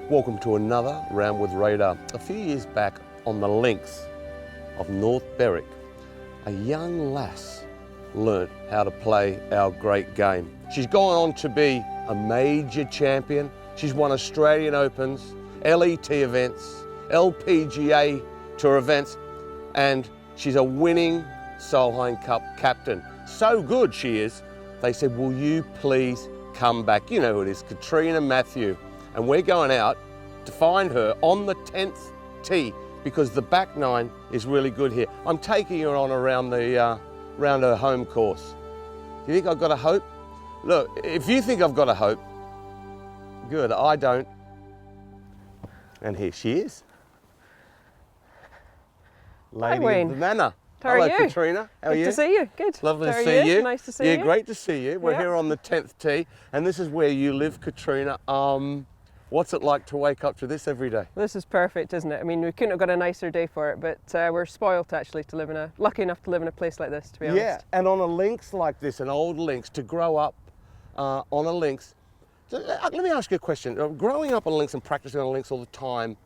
Welcome to another Round with Radar. A few years back on the links of North Berwick, a young lass learnt how to play our great game. She's gone on to be a major champion. She's won Australian Opens, LET events, LPGA Tour events, and she's a winning Solheim Cup captain. So good she is, they said, will you please come back? You know who it is, Katrina Matthew. And we're going out to find her on the 10th tee because the back nine is really good here. I'm taking her on around her home course. Do you think I've got a hope? Look, if you think I've got a hope, good, I don't. And here she is. Lady of the Manor. How are you? Katrina. How are you? Good to see you. Good. Lovely to see you. Nice to see you. Yeah, great to see you. We're Yeah. here on the 10th tee, and this is where you live, Katrina. What's it like to wake up to this every day? This is perfect, isn't it? I mean, we couldn't have got a nicer day for it, but we're spoilt actually to live lucky enough to live in a place like this, to be honest. Yeah, and on a links like this, an old links, to grow up on a links. So, let me ask you a question. Growing up on a links and practicing on a links all the time,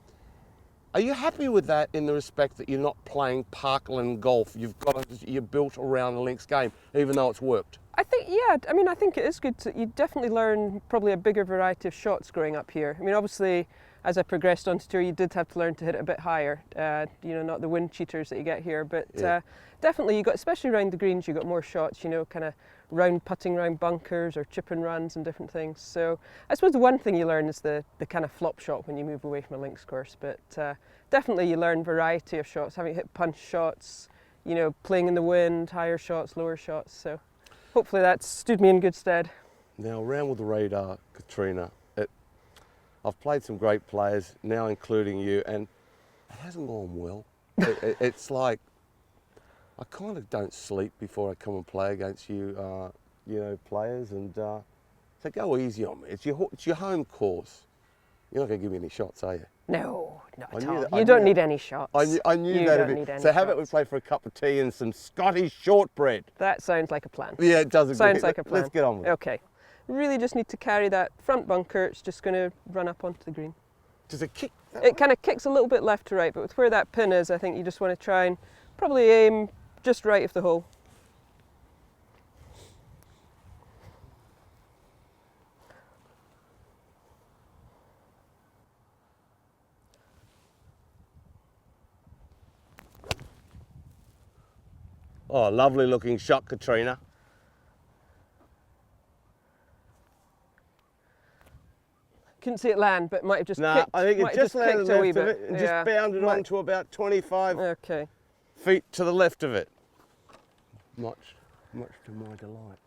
are you happy with that in the respect that you're not playing parkland golf? You're built around a links game, even though it's worked. I think, yeah, I mean, I think it is good you definitely learn probably a bigger variety of shots growing up here. I mean, obviously, as I progressed on tour, you did have to learn to hit it a bit higher, not the wind cheaters that you get here, but Yeah. definitely you got, especially around the greens, you got more shots, kind of round putting round bunkers or chip and runs and different things. So I suppose the one thing you learn is the kind of flop shot when you move away from a links course, but definitely you learn variety of shots, having hit punch shots, playing in the wind, higher shots, lower shots. So hopefully that's stood me in good stead. Now, Round with the Radar, Katrina, I've played some great players, now including you, and it hasn't gone well. It's like, I kind of don't sleep before I come and play against you, players, and so go easy on me. It's your home course. You're not going to give me any shots, are you? No, not at all. that- You don't need any shots. I knew You that. don't need any So how about we shots. play for a cup of tea and some Scottish shortbread? That sounds like a plan. Yeah, it does. Sounds like a plan. Let's get on with it. Okay. Really just need to carry that front bunker. It's just going to run up onto the green. Does it kick? It kind of kicks a little bit left to right, but with where that pin is, I think you just want to try and probably aim just right of the hole. Oh, lovely looking shot, Katrina. Couldn't see it land, but might have just No, kicked. I think it might have just landed kicked a wee left of bit. it and just bounded on to about 25 Okay. feet to the left of it. Much to my delight.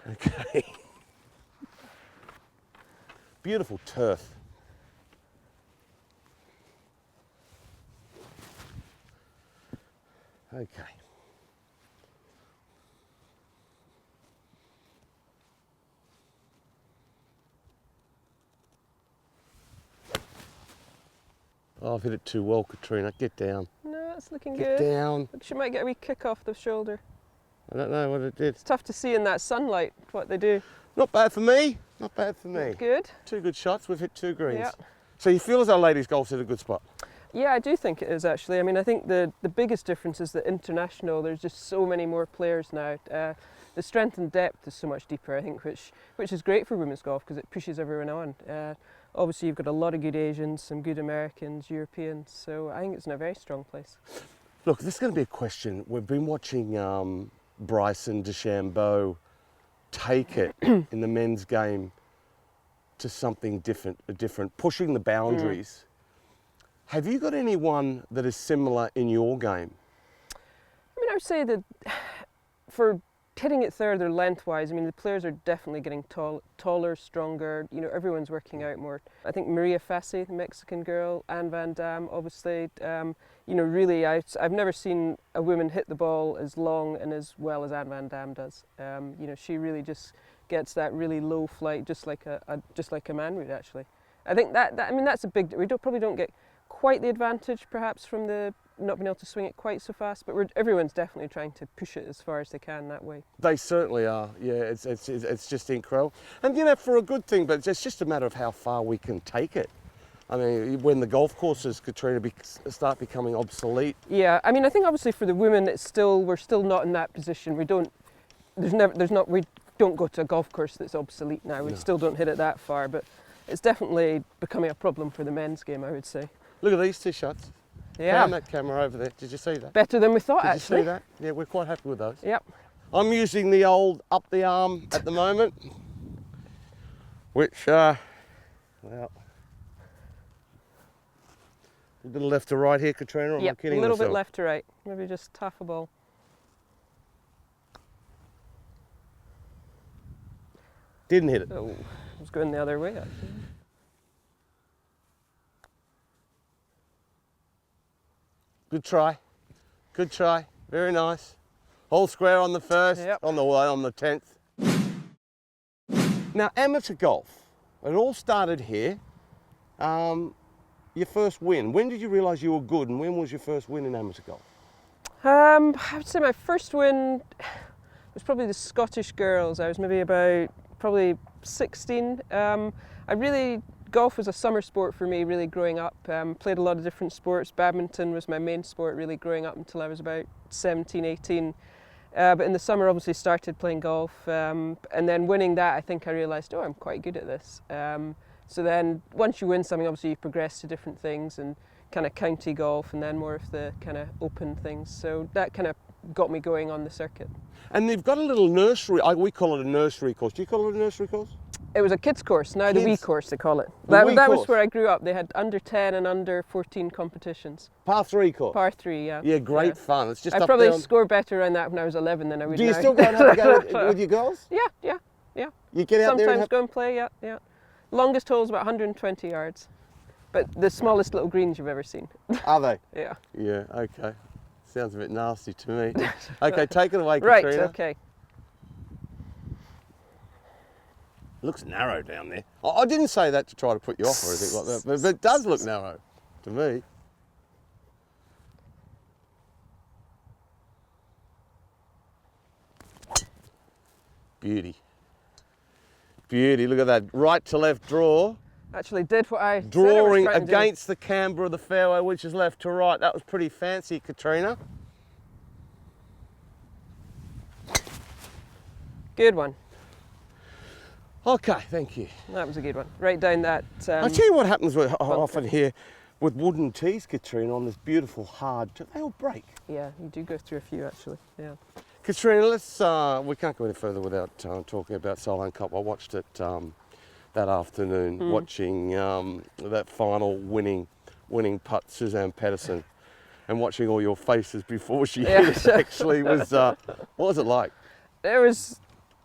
Okay. Beautiful turf. Okay. Oh, I've hit it too well, Katrina. Get down. No, it's looking Get good. down. Look, she might get a wee kick off the shoulder. I don't know what it did. It's tough to see in that sunlight what they do. Not bad for me. Not bad for me. Good. Two good shots. We've hit two greens. Yeah. So you feel as though ladies golf's at a good spot? Yeah, I do think it is actually. I mean, I think the biggest difference is that international, there's just so many more players now. The strength and depth is so much deeper, I think, which is great for women's golf because it pushes everyone on. Obviously, you've got a lot of good Asians, some good Americans, Europeans, so I think it's in a very strong place. Look, this is going to be a question. We've been watching Bryson DeChambeau take it in the men's game to something different, pushing the boundaries. Have you got anyone that is similar in your game? I mean, I would say that for hitting it further lengthwise, I mean, the players are definitely getting taller, stronger. Everyone's working out more. I think Maria Fassi, the Mexican girl, Anne Van Dam, obviously, really, I've never seen a woman hit the ball as long and as well as Anne Van Dam does. She really just gets that really low flight, just like a man would actually. I think that's a big. We probably don't get quite the advantage perhaps from the not been able to swing it quite so fast, but everyone's definitely trying to push it as far as they can that way. They certainly are. Yeah, it's just incredible. And you know, for a good thing, but it's just a matter of how far we can take it. I mean, when the golf courses, Katrina, start becoming obsolete. Yeah, I mean, I think obviously for the women, we're still not in that position. We don't go to a golf course that's obsolete now. We still don't hit it that far, but it's definitely becoming a problem for the men's game, I would say. Look at these two shots. Yeah. Found that camera over there. Did you see that? Better than we thought, Did actually. you see that? Yeah, we're quite happy with those. Yep. I'm using the old up the arm at the moment, which, well, a little left to right here, Katrina. Or am I kidding a little myself? bit left to right. Maybe just half a ball. Didn't hit it. Oh, it was going the other way, actually. Good try. Good try. Very nice. All square on the first, Yep. on the 10th. Now, amateur golf. It all started here. Your first win. When did you realise you were good, and when was your first win in amateur golf? I would say my first win was probably the Scottish Girls. I was maybe about probably 16. Golf was a summer sport for me really growing up. Played a lot of different sports. Badminton was my main sport really growing up until I was about 17, 18. But in the summer obviously started playing golf, and then winning that I think I realised, oh, I'm quite good at this. So then once you win something obviously you progress to different things and kind of county golf and then more of the kind of open things. So that kind of got me going on the circuit. And they've got a little nursery, we call it a nursery course. Do you call it a nursery course? It was a kids course, now the wee Kids? course they call it. The wee That was course. where I grew up. They had under 10 and under 14 competitions. Par 3 course. Par 3, yeah. Yeah, great fun. It's just I up probably there. scored better around that when I was 11 than I would Do you now. still go and have a go with your girls? Yeah. You get out there and Sometimes have... go and play, yeah. Longest hole is about 120 yards, but the smallest little greens you've ever seen. Are they? Yeah. Yeah, okay. Sounds a bit nasty to me. Okay, take it away, Right, Katrina. okay. Looks narrow down there. I didn't say that to try to put you off or anything like that, but it does look narrow to me. Beauty. Beauty, look at that. Right to left draw. Actually did what I said I was Drawing trying to do. against the camber of the fairway, which is left to right. That was pretty fancy, Katrina. Good one. Okay, thank you. That was a good one. Right down that. I tell you what happens with, often here with wooden tees, Katrina, on this beautiful hard. They all break. Yeah, you do go through a few actually. Yeah. Katrina, let's. We can't go any further without talking about Solheim Cup. I watched it that afternoon, watching that final winning putt, Suzanne Pedersen, and watching all your faces before she hit it. Actually, was what was it like? It was,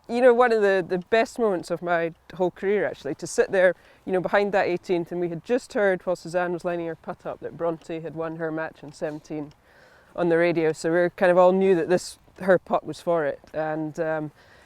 one of the best moments of my whole career actually, to sit there, behind that 18th, and we had just heard while Suzanne was lining her putt up that Bronte had won her match in 17 on the radio, so we kind of all knew that her putt was for it. And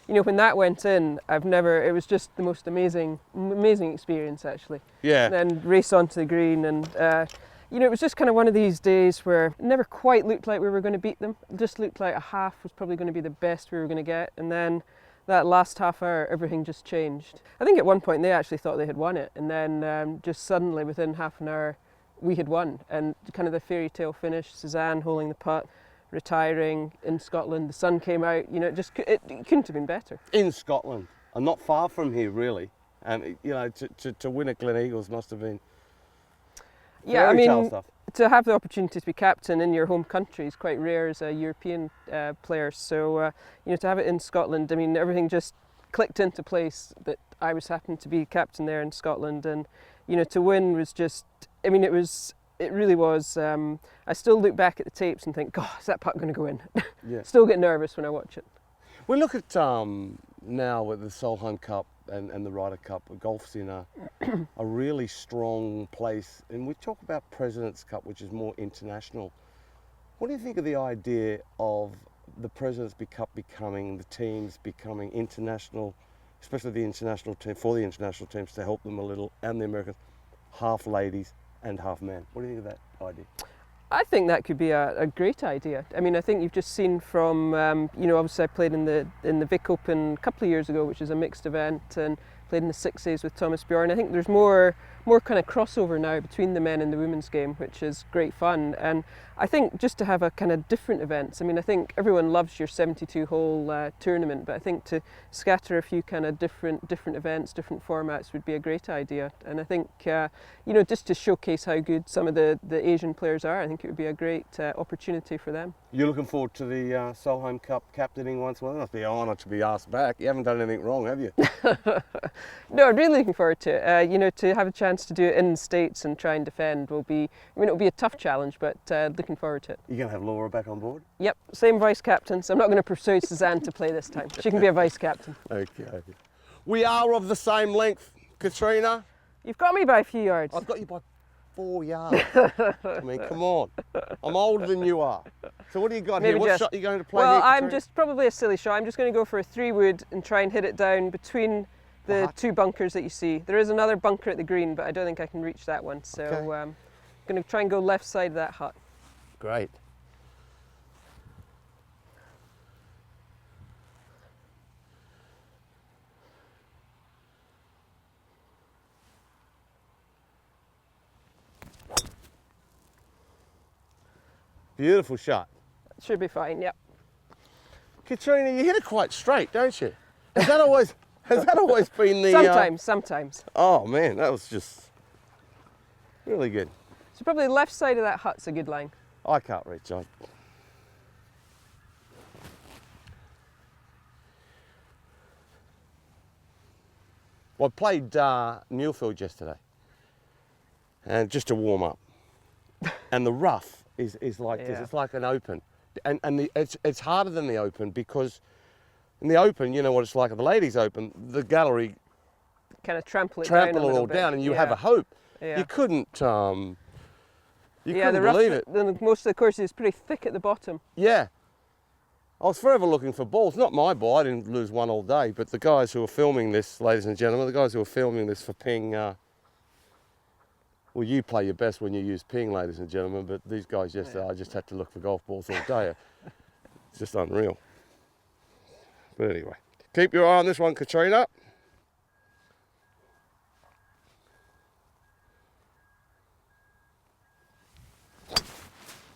when that went in, it was just the most amazing experience actually. Yeah. And then race onto the green, and it was just kind of one of these days where it never quite looked like we were going to beat them. It just looked like a half was probably going to be the best we were going to get, and then that last half hour, everything just changed. I think at one point they actually thought they had won it, and then just suddenly within half an hour, we had won, and kind of the fairy tale finish. Suzanne holding the putt, retiring in Scotland. The sun came out. It couldn't have been better. In Scotland, and not far from here, really. And to win at Gleneagles must have been. Yeah, fairy tale stuff. To have the opportunity to be captain in your home country is quite rare as a European player. So, to have it in Scotland, everything just clicked into place that I was happened to be captain there in Scotland. And, to win was just, it really was. I still look back at the tapes and think, God, is that putt going to go in? Yeah. Still get nervous when I watch it. We look at now with the Solheim Cup and the Ryder Cup, golf's in a really strong place. And we talk about President's Cup, which is more international. What do you think of the idea of the President's Cup becoming, the teams becoming international, especially the international team, for the international teams to help them a little, and the Americans, half ladies and half men? What do you think of that idea? I think that could be a great idea. I mean, I think you've just seen from, obviously I played in the Vic Open a couple of years ago, which is a mixed event, and played in the sixes with Thomas Bjorn. I think there's more kind of crossover now between the men and the women's game, which is great fun. And I think just to have a kind of different events. I mean, I think everyone loves your 72-hole tournament, but I think to scatter a few kind of different events, different formats would be a great idea. And I think, just to showcase how good some of the Asian players are, I think it would be a great opportunity for them. You're looking forward to the Solheim Cup captaining once more? It must be an honour to be asked back. You haven't done anything wrong, have you? No, I'm really looking forward to it. To have a chance to do it in the States and try and defend will be, it'll be a tough challenge, but looking forward to it. You're going to have Laura back on board? Yep, same vice captain, so I'm not going to persuade Suzanne to play this time. She can be a vice captain. Okay. We are of the same length, Katrina. You've got me by a few yards. I've got you by 4 yards. I mean, come on. I'm older than you are. So what do you got Maybe here? What just, shot are you going to play well, here, I'm Katrina? just probably a silly shot. I'm just going to go for a 3-wood and try and hit it down between the two bunkers that you see. There is another bunker at the green, but I don't think I can reach that one. So Okay. I'm going to try and go left side of that hut. Great. Beautiful shot. Should be fine, yep. Katrina, you hit it quite straight, don't you? Has that always been the... Sometimes. Oh man, that was just really good. So probably left side of that hut's a good line. I can't reach. I played Muirfield yesterday, and just to warm up, and the rough is like this. Yeah. It's like an open, and it's harder than the open because in the open, you know what it's like at the ladies' open, the gallery Kind of trample it down a it little all bit. down, and you have a hope. Yeah. You couldn't. You Yeah, couldn't the rough, believe it. most of the course is pretty thick at the bottom. Yeah. I was forever looking for balls. Not my ball, I didn't lose one all day, but the guys who were filming this, ladies and gentlemen, the guys who were filming this for Ping, well, you play your best when you use Ping, ladies and gentlemen, but these guys yesterday, I just had to look for golf balls all day. It's just unreal. But anyway, keep your eye on this one, Katrina.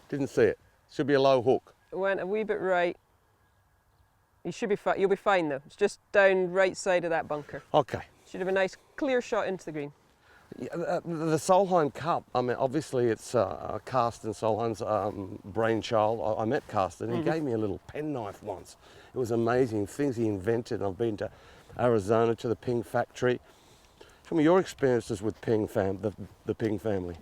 Didn't see it. Should be a low hook. Went a wee bit right. You should be fine. You'll be fine though. It's just down right side of that bunker. Okay. Should have a nice clear shot into the green. Yeah, the Solheim Cup, I mean, obviously it's Carsten Solheim's brainchild. I met Carsten, he gave me a little penknife once. It was amazing, things he invented. I've been to Arizona to the Ping factory. Tell me your experiences with the Ping family.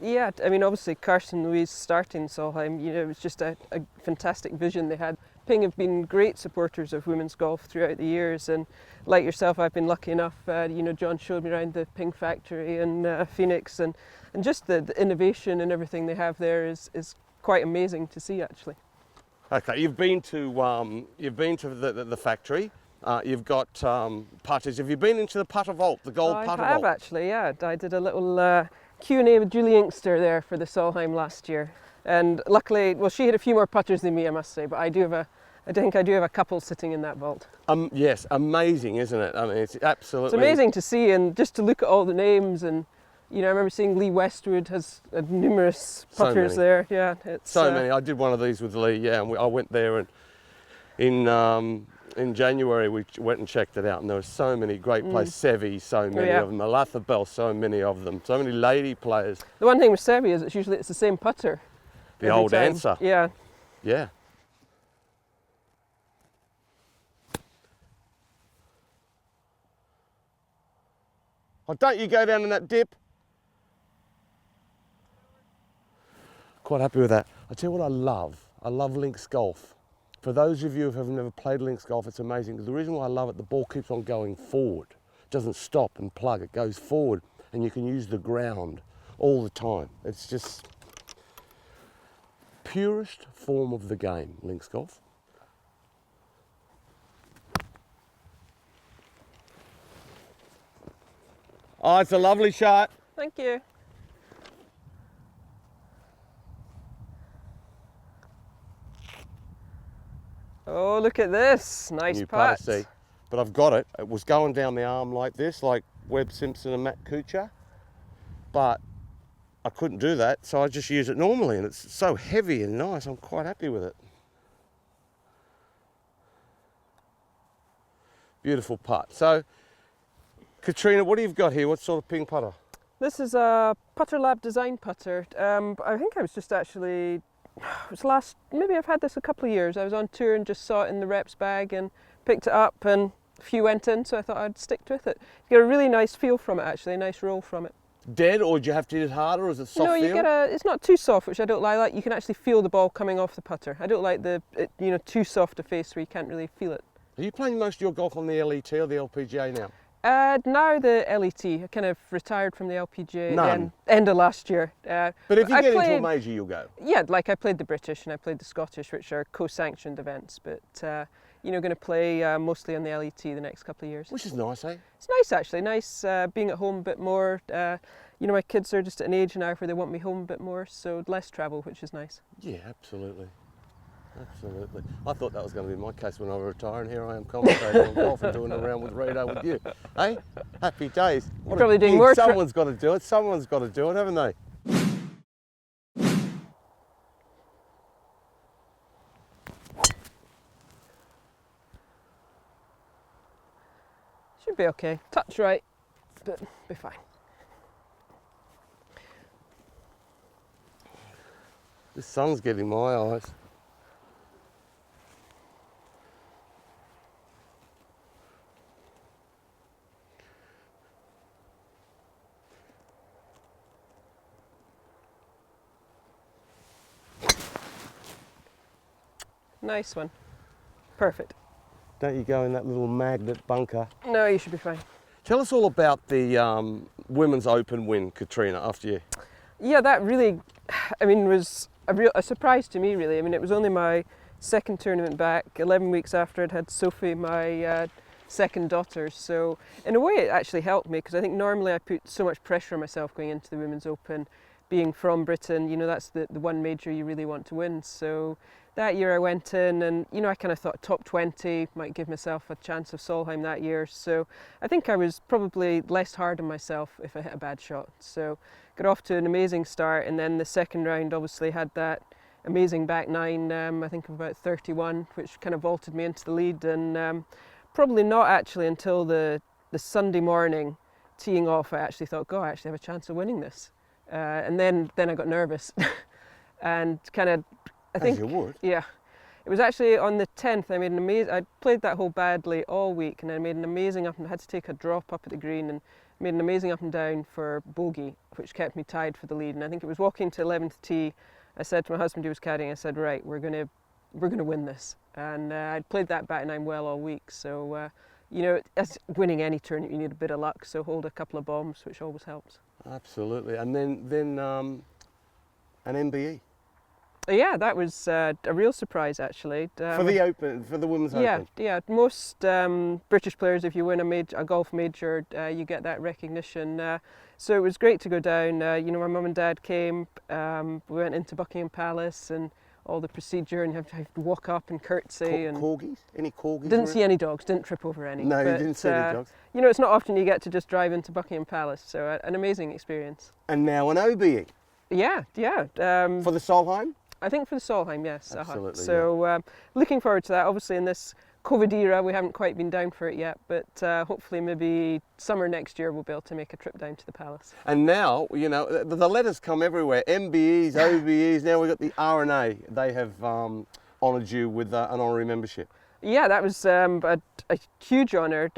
Yeah, I mean, obviously Carsten Louise starting Solheim, it was just a fantastic vision they had. Ping have been great supporters of women's golf throughout the years, and like yourself, I've been lucky enough, John showed me around the Ping factory in Phoenix, and just the innovation and everything they have there is quite amazing to see, actually. Okay, you've been to the factory. You've got putters. Have you been into the putter vault, the gold putter I have vault? actually, yeah. I did a little Q&A with Julie Inkster there for the Solheim last year, and luckily, well, she had a few more putters than me, I must say, but I think I do have a couple sitting in that vault. Yes, amazing, isn't it? I mean, it's absolutely... It's amazing to see, and just to look at all the names, and I remember seeing Lee Westwood has numerous putters there. Yeah, it's so many. I did one of these with Lee. Yeah, and I went there, and in January we went and checked it out, and there were so many great players. Seve, so many of them. Alatha Bell, so many of them. So many lady players. The one thing with Seve is it's the same putter. The old time. answer. Yeah. Yeah. Oh, don't you go down in that dip. Quite happy with that. I tell you what I love links golf. For those of you who have never played links golf, it's amazing. Because the reason why I love it, the ball keeps on going forward. It doesn't stop and plug, it goes forward, and you can use the ground all the time. It's just purest form of the game, links golf. Oh, it's a lovely shot. Thank you. Oh, look at this. Nice New putt. putter, see. But I've got it. It was going down the arm like this, like Webb Simpson and Matt Kuchar. But I couldn't do that, so I just use it normally, and it's so heavy and nice. I'm quite happy with it. Beautiful putt. So, Katrina, what do you got here? What sort of ping putter? This is a Putter Lab design putter. I think I was just actually, it was maybe I've had this a couple of years. I was on tour and just saw it in the reps bag and picked it up, and a few went in, so I thought I'd stick with it. You get a really nice feel from it, actually, a nice roll from it. Dead, or do you have to hit it harder, or is it soft No, you feel? get it's not too soft, which I don't like. You can actually feel the ball coming off the putter. I don't like too soft a face where you can't really feel it. Are you playing most of your golf on the LET or the LPGA now? Now the LET. I kind of retired from the LPGA None. end of last year. But if you get into a major, you'll go. Yeah, like I played the British and I played the Scottish, which are co-sanctioned events. But going to play mostly on the LET the next couple of years. Which is nice, eh? It's nice, actually. Nice being at home a bit more. My kids are just at an age now where they want me home a bit more, so less travel, which is nice. Yeah, absolutely. Absolutely. I thought that was going to be my case when I retire, and here I am commentating on golf and doing a round with radar with you. Hey, happy days. You're probably doing more. Someone's got to do it. Someone's got to do it, haven't they? Should be okay. Touch right, but be fine. The sun's getting my eyes. Nice one. Perfect. Don't you go in that little magnet bunker. No, you should be fine. Tell us all about the Women's Open win, Katrina, after you. Yeah, that really, was a surprise to me, really. It was only my second tournament back, 11 weeks after I'd had Sophie, my second daughter. So in a way it actually helped me, because I think normally I put so much pressure on myself going into the Women's Open. Being from Britain, that's the one major you really want to win. So that year I went in and, I kind of thought top 20, might give myself a chance of Solheim that year. So I think I was probably less hard on myself if I hit a bad shot. So got off to an amazing start, and then the second round obviously had that amazing back nine, I think of about 31, which kind of vaulted me into the lead. And probably not actually until the Sunday morning teeing off, I actually thought, God, I actually have a chance of winning this. And then I got nervous and kind of, I think, as you would. Yeah, it was actually on the 10th. I made an amazing. I played that hole badly all week, and I made an amazing up and had to take a drop up at the green and made an amazing up and down for bogey, which kept me tied for the lead. And I think it was walking to 11th tee. I said to my husband who was caddying, I said, right, we're gonna win this. And I'd played that back nine well all week, so as winning any tournament, you need a bit of luck. So hold a couple of bombs, which always helps. Absolutely. And then an MBE. Yeah, that was a real surprise, actually. For the Open, for the Women's Open. Yeah. Most British players, if you win a golf major, you get that recognition. So it was great to go down. My mum and dad came. We went into Buckingham Palace and all the procedure, and you have to walk up and curtsy. And corgis? Any corgis? Didn't see any dogs. Didn't trip over any. No, you didn't see any dogs. It's not often you get to just drive into Buckingham Palace. So an amazing experience. And now an OBE. Yeah. For the Solheim. I think for the Solheim, yes. Absolutely. So looking forward to that. Obviously in this COVID era we haven't quite been down for it yet, but hopefully maybe summer next year we'll be able to make a trip down to the Palace. And now, the letters come everywhere. MBEs, OBEs, now we've got the R&A. They have honoured you with an honorary membership. Yeah, that was a huge honour,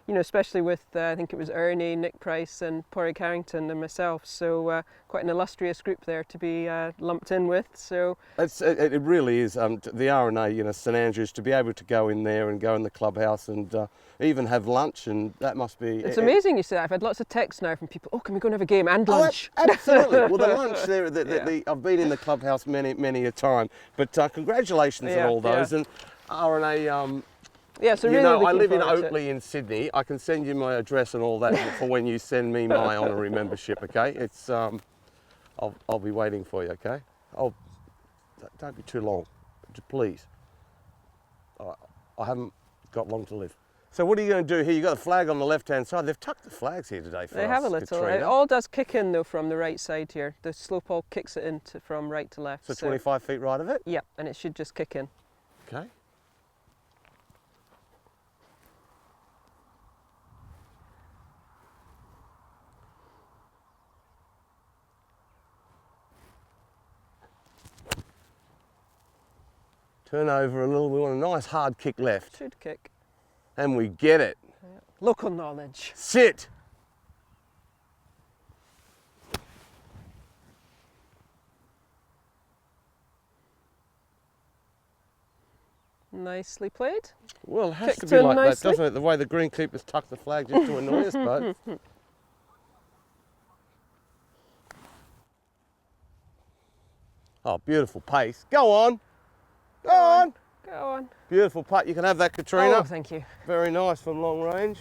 especially with, I think it was Ernie, Nick Price and Porrick Harrington and myself, so quite an illustrious group there to be lumped in with. So it really is, the R&A, St Andrews, to be able to go in there and go in the clubhouse and even have lunch, and that must be... It's amazing you say that. I've had lots of texts now from people, can we go and have a game and lunch? Absolutely. Well, the lunch there, I've been in the clubhouse many a time, but congratulations on all those. And R&A, yeah, so really I live in Oakley in Sydney. I can send you my address and all that for when you send me my honorary membership, okay? It's, I'll be waiting for you, okay? Don't be too long, please. I haven't got long to live. So what are you going to do here? You've got the flag on the left-hand side. They've tucked the flags here today for us, They have a little. Katrina. It all does kick in though from the right side here. The slope all kicks it in from right to left. So 25 feet right of it? Yeah, and it should just kick in. Okay. Turn over a little. We want a nice hard kick left. Should kick. And we get it. Yeah. Local knowledge. Sit. Nicely played. Well, it has Kicked to be in like nicely. that, doesn't it? The way the greenkeepers tuck the flag just to annoy us both. Oh, beautiful pace. Go on. Go on. Go on. Beautiful putt. You can have that, Katrina. Oh, thank you. Very nice from long range.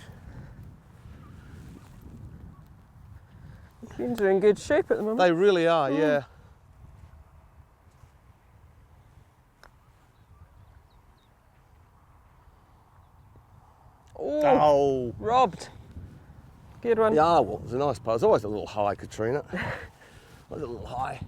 Greens are in good shape at the moment. They really are, yeah. Oh. Robbed. Good one. Yeah, well, it was a nice putt. It was always a little high, Katrina. Always a little high.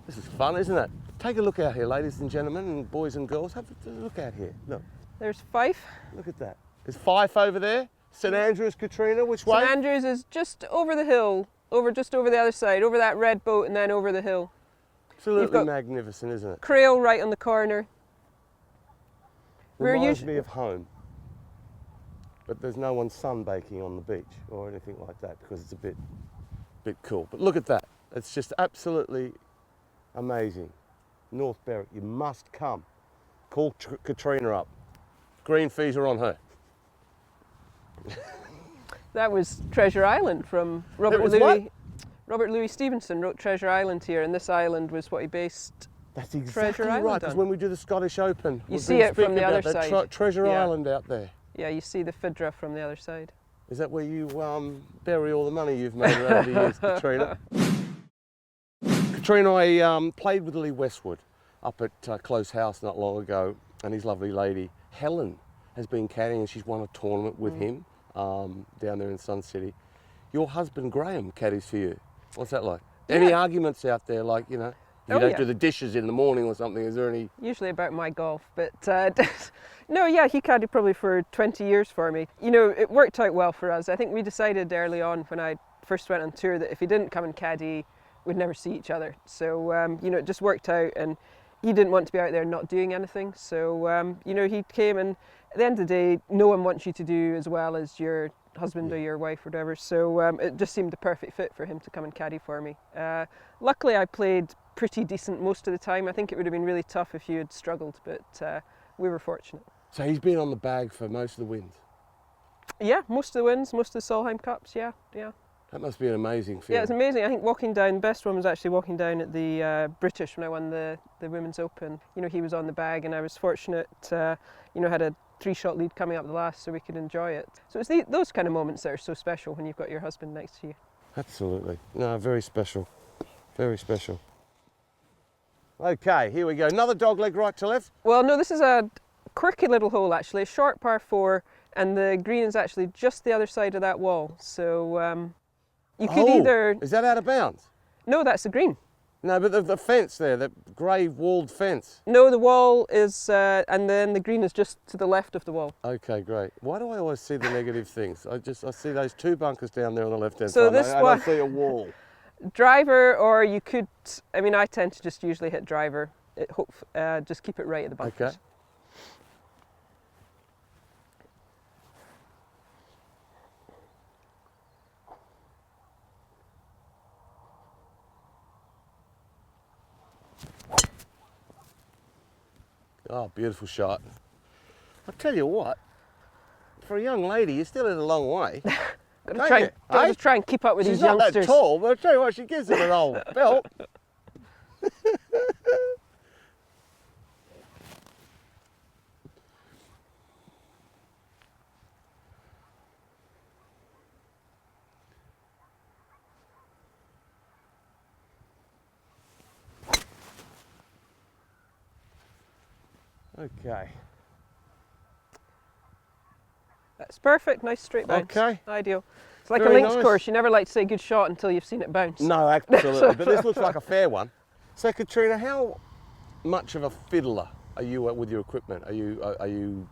This is fun, isn't it? Take a look out here, ladies and gentlemen, and boys and girls. Have a look out here. Look. There's Fife. Look at that. There's Fife over there. St Andrews, Katrina, which way? St Andrews is just over the hill, just over the other side, over that red boat and then over the hill. Absolutely got- magnificent, isn't it? Crail right on the corner. We're Reminds usually me of home. But there's no one sunbaking on the beach or anything like that because it's a bit cool. But look at that. It's just absolutely amazing. North Berwick, you must come. Call Katrina up. Green fees are on her. That was Treasure Island from Robert was Louis. what? Robert Louis Stevenson wrote Treasure Island here, and this island was what he based. That's exactly Treasure Island right. Because on. when we do the Scottish Open, You we've see been it from speaking the about other that side. Treasure Yeah. Island out there. Yeah, you see the Fidra from the other side. Is that where you bury all the money you've made over the years, Katrina? Katrina, I played with Lee Westwood up at Close House not long ago, and his lovely lady, Helen, has been caddying and she's won a tournament with him down there in Sun City. Your husband, Graham, caddies for you. What's that like? Any Yeah. arguments out there, like, you know, if you Oh, don't yeah. do the dishes in the morning or something, is there any? Usually about my golf, but no, yeah, he caddied probably for 20 years for me. You know, it worked out well for us. I think we decided early on when I first went on tour that if he didn't come and caddy, we'd never see each other. So, you know, it just worked out, and he didn't want to be out there not doing anything. So, you know, he came, and at the end of the day, no one wants you to do as well as your husband or your wife or whatever. So it just seemed the perfect fit for him to come and caddy for me. Luckily, I played pretty decent most of the time. I think it would have been really tough if you had struggled, but we were fortunate. So he's been on the bag for most of the wins. Yeah, most of the wins, most of the Solheim Cups, yeah. That must be an amazing feeling. Yeah, it's amazing. I think walking down, the best one was actually walking down at the British when I won the Women's Open. You know, he was on the bag, and I was fortunate, you know, had a 3-shot lead coming up the last so we could enjoy it. So it's those kind of moments that are so special when you've got your husband next to you. Absolutely. No, very special. Very special. Okay, here we go. Another dog leg right to left. Well, no, this is a quirky little hole actually, a short par 4, and the green is actually just the other side of that wall. So you could either... Is that out of bounds? No, that's the green. No, but the fence there, the grey walled fence. No, the wall is, and then the green is just to the left of the wall. Okay, great. Why do I always see the negative things? I see those 2 bunkers down there on the left-hand So side. this I one- don't see a wall. Driver, or you could, I mean, I tend to just usually hit driver. Just keep it right at the bunkers. Okay. Oh, beautiful shot. I'll tell you what, for a young lady, you're still in a long way. Gotta try and keep up with She's these not youngsters. that tall, but I'll tell you what, she gives him an old belt. Okay. it's perfect. Nice straight bounce. Okay. Ideal. It's like Very a links nice. course. You never like to say good shot until you've seen it bounce. No, absolutely. But this looks like a fair one. So, Katrina, how much of a fiddler are you with your equipment? Are you right I'm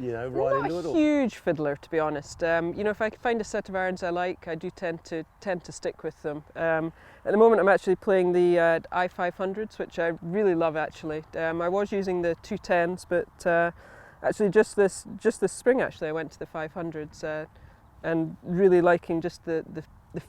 into not it? a Or? huge fiddler, to be honest. If I find a set of irons I like, I do tend to stick with them. At the moment, I'm actually playing the i500s, which I really love. Actually, I was using the 210s, but actually just this spring, actually, I went to the 500s, and really liking just the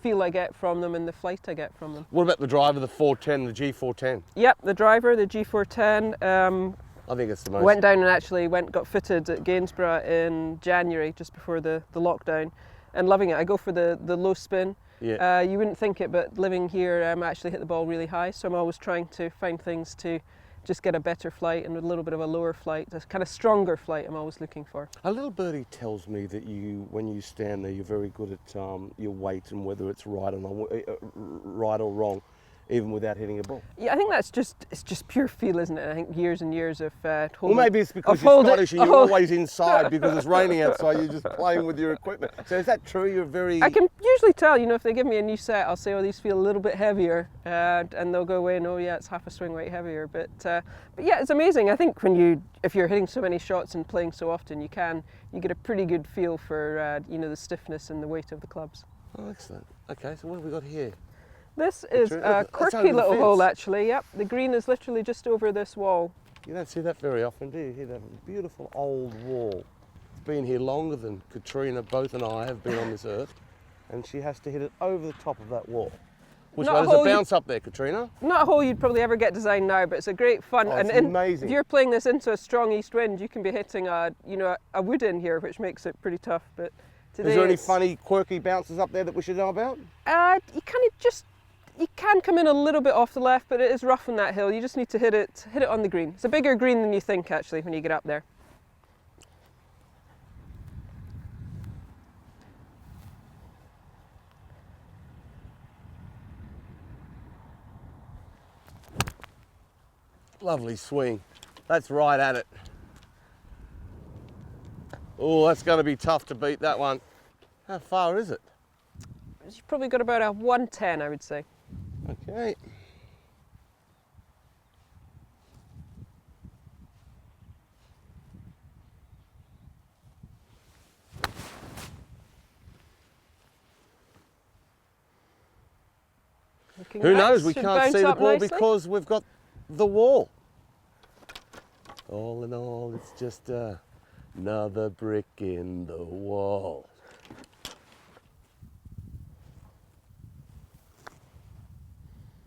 feel I get from them and the flight I get from them. What about the driver, the 410, the G410? Yep, the driver, the G410. I think it's the most. Went down and actually got fitted at Gainsborough in January, just before the lockdown, and loving it. I go for the low spin. Yeah. You wouldn't think it, but living here, I actually hit the ball really high, so I'm always trying to find things to just get a better flight and a little bit of a lower flight, a kind of stronger flight I'm always looking for. A little birdie tells me that when you stand there, you're very good at your weight and whether it's right or wrong, even without hitting a ball. Yeah, I think it's just pure feel, isn't it? I think years and years of holding. Well, maybe it's because you're Scottish and you're always inside because it's raining outside. You're just playing with your equipment. So is that true? You're very. I can usually tell. If they give me a new set, I'll say, "Oh, these feel a little bit heavier," and they'll go away and, "Oh, yeah, it's half a swing weight heavier." But yeah, it's amazing. I think if you're hitting so many shots and playing so often, you get a pretty good feel for the stiffness and the weight of the clubs. Oh, excellent. Okay, so what have we got here? This is a quirky little hole, actually. Yep, the green is literally just over this wall. You don't see that very often, do you? Hear that beautiful old wall. It's been here longer than Katrina, both and I have been on this earth, and she has to hit it over the top of that wall. Which way does it bounce up there, Katrina? Not a hole you'd probably ever get designed now, but it's a great fun. It's amazing. If you're playing this into a strong east wind, you can be hitting a wood in here, which makes it pretty tough. But today, is there any funny, quirky bounces up there that we should know about? You can come in a little bit off the left, but it is rough on that hill. You just need to hit it on the green. It's a bigger green than you think, actually, when you get up there. Lovely swing. That's right at it. Oh, that's going to be tough to beat that one. How far is it? You've probably got about a 110, I would say. Okay. Who knows? We can't see the ball because we've got the wall. All in all, it's just another brick in the wall.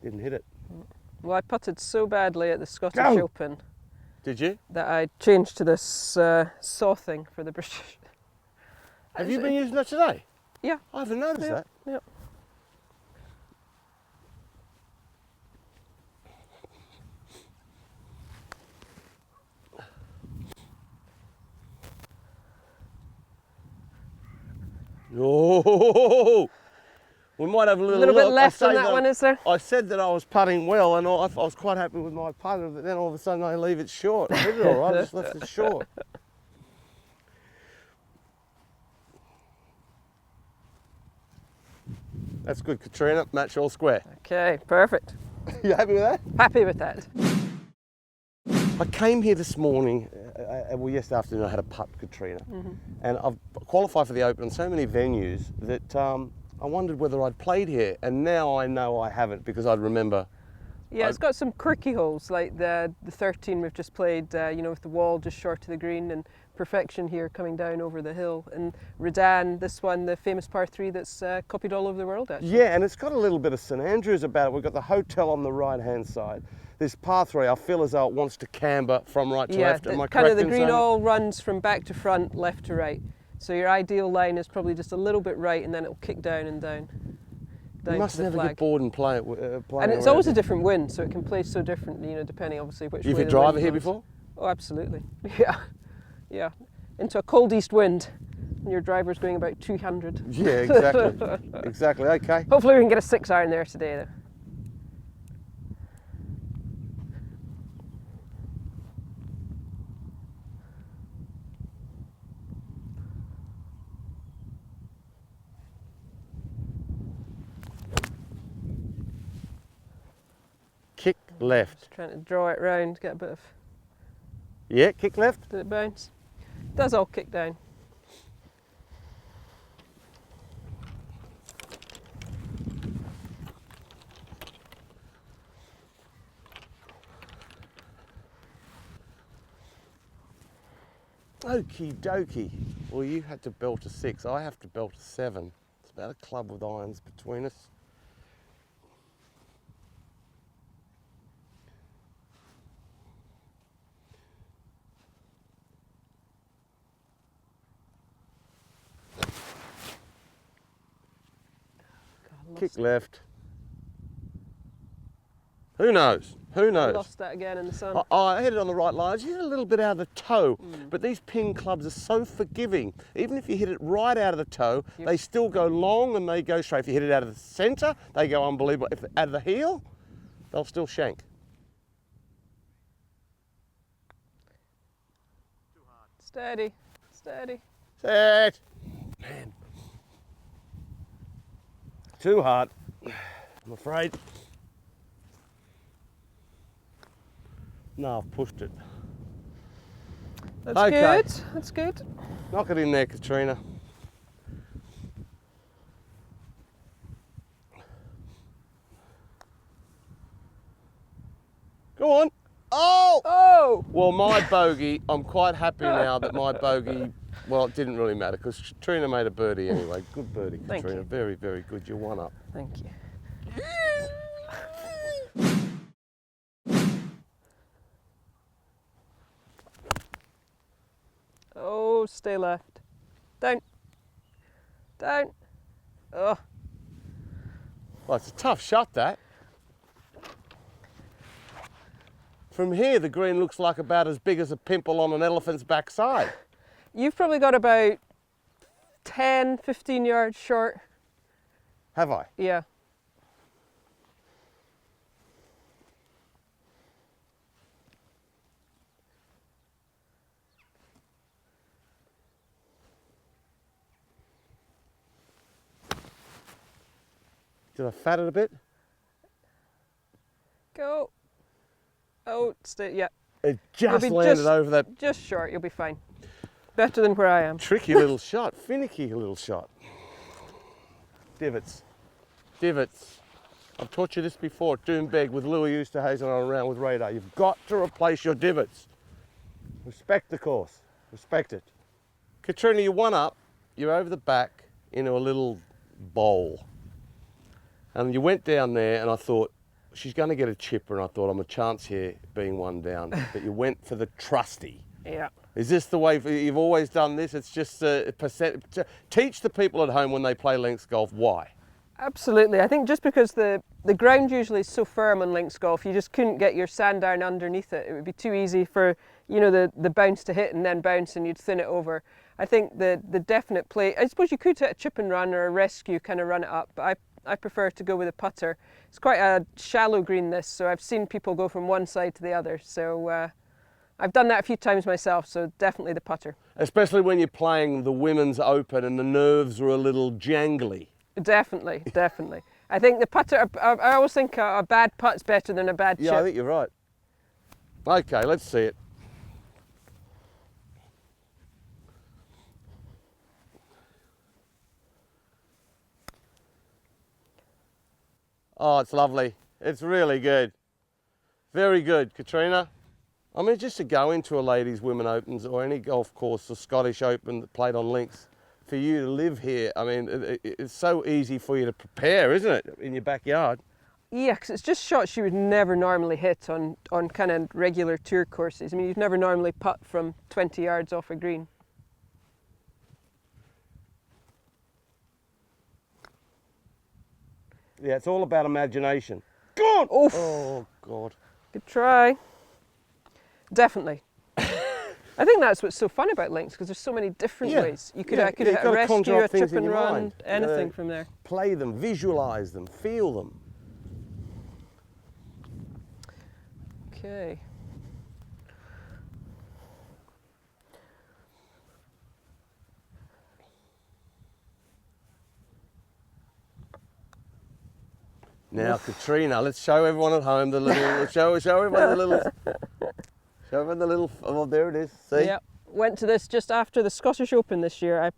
Didn't hit it. Well, I putted so badly at the Scottish Open. Did you? That I changed to this saw thing for the British. Have you been using that today? Yeah. I haven't noticed that. Yeah. Oh, we might have a little bit left on that one, is there? I said that I was putting well, and I was quite happy with my putter, but then all of a sudden I leave it short. I hit it all right, I just left it short. That's good, Katrina. Match all square. Okay, perfect. You happy with that? Happy with that. I came here this morning, yesterday afternoon I had a putt, Katrina, and I've qualified for the Open in so many venues that I wondered whether I'd played here, and now I know I haven't because I'd remember. Yeah, it's got some quirky holes, like the 13 we've just played, with the wall just short of the green, and Perfection here coming down over the hill, and Redan, this one, the famous par 3 that's copied all over the world, actually. Yeah, and it's got a little bit of St Andrews about it. We've got the hotel on the right-hand side. This par 3, I feel as though it wants to camber from right to left. Am I correct? Kind of the green all runs from back to front, left to right. So your ideal line is probably just a little bit right, and then it'll kick down and down. You must never get bored and play it. And it's always a different wind, so it can play so differently, depending obviously which way. You've hit driver here before? Oh, absolutely. Yeah. Into a cold east wind, and your driver's going about 200. Yeah, exactly. Exactly. Okay. Hopefully we can get a 6-iron there today, though. Left. Just trying to draw it round, get a bit of, Yeah, kick left. did it bounce? It does all kick down. Okie dokie. Well, you had to belt a 6. I have to belt a 7. It's about a club with irons between us. God, Kick left. Who knows? Who knows? lost that again in the sun. I hit it on the right line. I just hit it a little bit out of the toe. But these pin clubs are so forgiving. Even if you hit it right out of the toe, they still go long and they go straight. If you hit it out of the centre, they go unbelievable. If out of the heel, they'll still shank. Steady, steady. Set. Man. Too hard, I'm afraid. No, I've pushed it. That's Okay. good, that's good. Knock it in there, Katrina. Go on. Oh! Oh! Well, my bogey, I'm quite happy now that my bogey, well, it didn't really matter because Katrina made a birdie anyway. Good birdie, Thank Katrina. you. Very, very good. You're one up. Thank you. Oh, stay left. Down. Down. Oh, Well, it's a tough shot, that. From here, the green looks like about as big as a pimple on an elephant's backside. you've probably got about 10, 15 yards short. Have I? Yeah. Did I fat it a bit? Go. Oh, stay. Yeah. It just be landed just- over that Just short. You'll be fine. Better than where I am. tricky little shot, finicky little shot. Divots. Divots. I've taught you this before at Doombeg with Louis Oosterhuizen on Around with Radar. You've got to replace your divots. Respect the course. Respect it. Katrina, you're one up. You're over the back into a little bowl. And you went down there and I thought, she's going to get a chipper, and I thought, I'm a chance here being one down. But you went for the trusty. Yeah. Is this the way you've always done this? It's just teach the people at home when they play links golf why. Absolutely. I think just because the ground usually is so firm on links golf, you just couldn't get your sand down underneath it. It would be too easy for, you know, the bounce to hit and then bounce and you'd thin it over. I think the definite play, I suppose you could hit a chip and run or a rescue, kind of run it up, but I prefer to go with a putter. It's quite a shallow green this, so I've seen people go from one side to the other. So I've done that a few times myself, so definitely the putter. Especially when you're playing the Women's Open and the nerves are a little jangly. Definitely, definitely. I think the putter, I always think a bad putt's better than a bad chip. Yeah, I think you're right. Okay, let's see it. Oh, it's lovely. It's really good. Very good, Katrina. I mean, just to go into a ladies' women opens or any golf course or Scottish Open that played on links, for you to live here, I mean, it's so easy for you to prepare, isn't it, in your backyard? Yeah, because it's just shots you would never normally hit on kind of regular tour courses. I mean, you'd never normally putt from 20 yards off a green. Yeah, it's all about imagination. Go on! Oof. Oh, God. Good try. Definitely. I think that's what's so fun about links, because there's so many different Yeah, ways. You could, yeah, I could you've hit got a to conjure rescue, up a chip things in and your run, mind. anything from there. Play them, visualise them, feel them. Okay. Now, Katrina, let's show everyone at home the little, show everyone the little, oh, there it is, see? Yeah, went to this just after the Scottish Open this year. I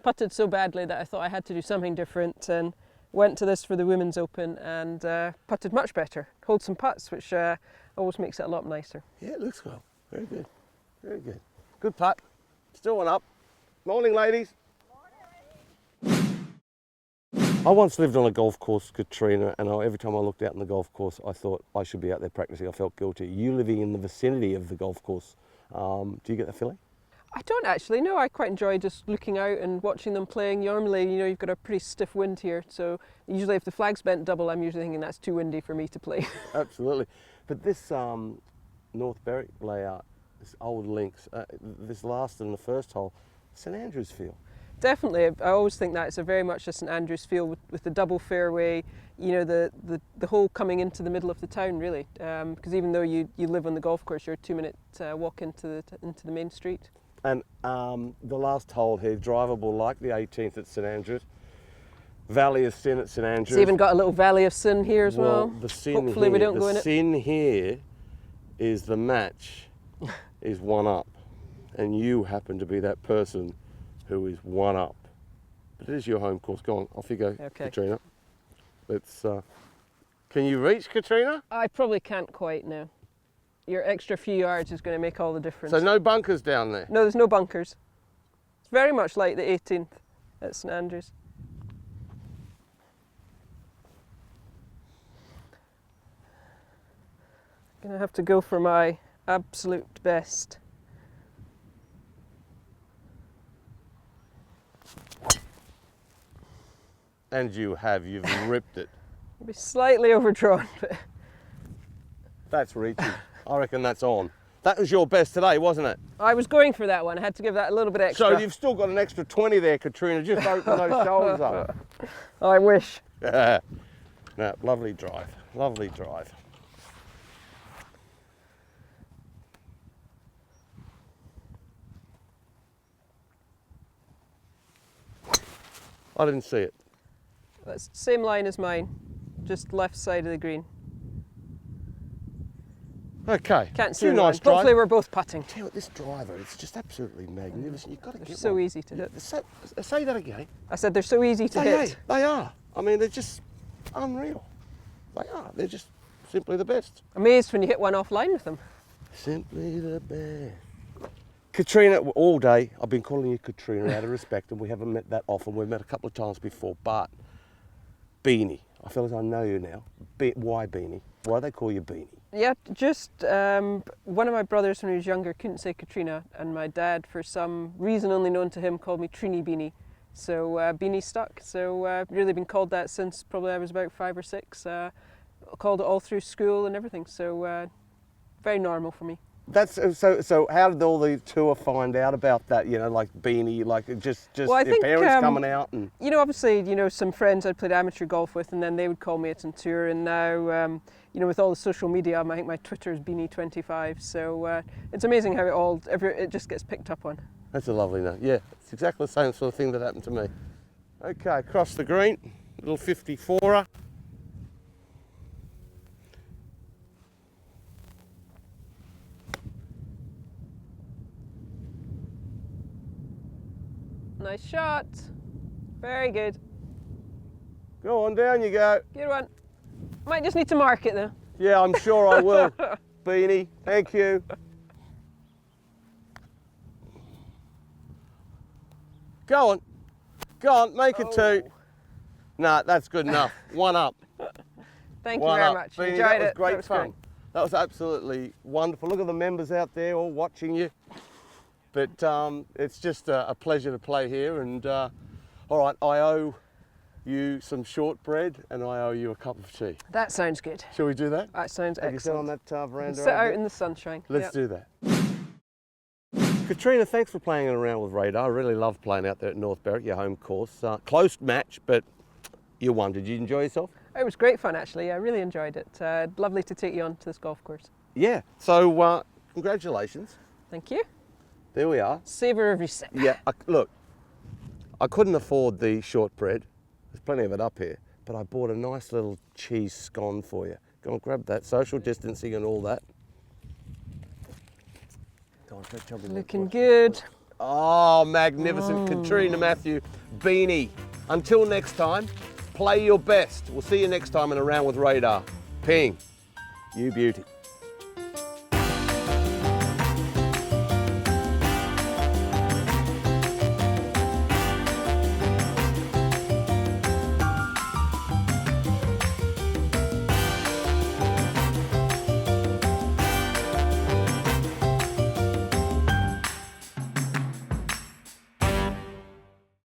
putted so badly that I thought I had to do something different and went to this for the Women's Open and putted much better. Hold some putts, which always makes it a lot nicer. Yeah, it looks well. Very good. Very good. Good putt. Still one up. Morning, ladies. I once lived on a golf course, Katrina, and every time I looked out on the golf course, I thought I should be out there practicing. I felt guilty. You living in the vicinity of the golf course, do you get that feeling? I don't actually, no, I quite enjoy just looking out and watching them playing. Normally, you know, you've got a pretty stiff wind here, so usually if the flag's bent double, I'm usually thinking that's too windy for me to play. Absolutely. But this North Berwick layout, this old links, this last and the first hole, St Andrews feel. Definitely, I always think that it's a very much a St Andrews feel with the double fairway, you know, the hole coming into the middle of the town really, because even though you live on the golf course, you're a 2-minute walk into the main street. And the last hole here, drivable like the 18th at St Andrews. Valley of Sin at St Andrews. It's even got a little Valley of Sin here as well. The sin Hopefully here, we don't go in the it. sin here is the match is one up, and you happen to be that person who is one up. But it is your home course. Go on, off you go, Okay. Katrina. Let's. Can you reach, Katrina? I probably can't quite now. Your extra few yards is going to make all the difference. So no bunkers down there. No, there's no bunkers. It's very much like the 18th at St Andrews. Gonna have to go for my absolute best. And you've ripped it. Maybe slightly overdrawn, but That's reaching. I reckon that's on. That was your best today, wasn't it? I was going for that one. I had to give that a little bit extra. So you've still got an extra 20 there, Katrina. Just open those shoulders up. I wish. No, lovely drive. Lovely drive. I didn't see it. That's the same line as mine, just left side of the green. Okay. Can't see Two the nice line. Hopefully drive. we're both putting. Tell you what, this driver, it's just absolutely magnificent. You've got to They're get so one. easy to hit. Say that again. I said they're so easy to hit. They are. I mean, they're just unreal. They are. They're just simply the best. Amazed when you hit one offline with them. Simply the best. Katrina, all day I've been calling you Katrina out of respect, and we haven't met that often. We've met a couple of times before, but Beanie, I feel as I know you now. Why Beanie? Why do they call you Beanie? Yeah, just one of my brothers when he was younger couldn't say Katrina, and my dad, for some reason only known to him, called me Trini Beanie. So Beanie stuck. So really been called that since probably I was about 5 or 6. Called it all through school and everything. So very normal for me. That's so. How did all the tour find out about that? You know, like Beanie, like just Well, I their think, parents coming out and. You know, obviously, you know, some friends I'd played amateur golf with, and then they would call me it on tour. And now, you know, with all the social media, I think my Twitter is Beanie25. So it's amazing how it just gets picked up on. That's a lovely note. Yeah, it's exactly the same sort of thing that happened to me. Okay, across the green, little 54er. Nice shot. Very good. Go on, down you go. Good one. Might just need to mark it though. Yeah, I'm sure I will. Beanie, thank you. Go on, make it 2. Nah, that's good enough. 1 up. Thank you 1 very up. much. Beanie, Enjoyed that was it. great That was fun. great. That was absolutely wonderful. Look at the members out there all watching you. But it's just a pleasure to play here. And all right, I owe you some shortbread and I owe you a cup of tea. That sounds good. Shall we do that? That sounds Have you sit on excellent. that veranda? Sit over out there? in the sunshine. Let's Yep. do that. Katrina, thanks for playing around with Radar. I really love playing out there at North Berwick, your home course. Close match, but you won. Did you enjoy yourself? It was great fun actually. I really enjoyed it. Lovely to take you on to this golf course. Yeah. So congratulations. Thank you. There we are. Savour every sip. Yeah. Look, I couldn't afford the shortbread. There's plenty of it up here. but I bought a nice little cheese scone for you. Go and grab that, social distancing and all that. Go on, go jump in. Looking good. Oh, magnificent. Katrina Matthew, Beanie. Until next time, play your best. We'll see you next time in Around with Radar. Ping, you beauty.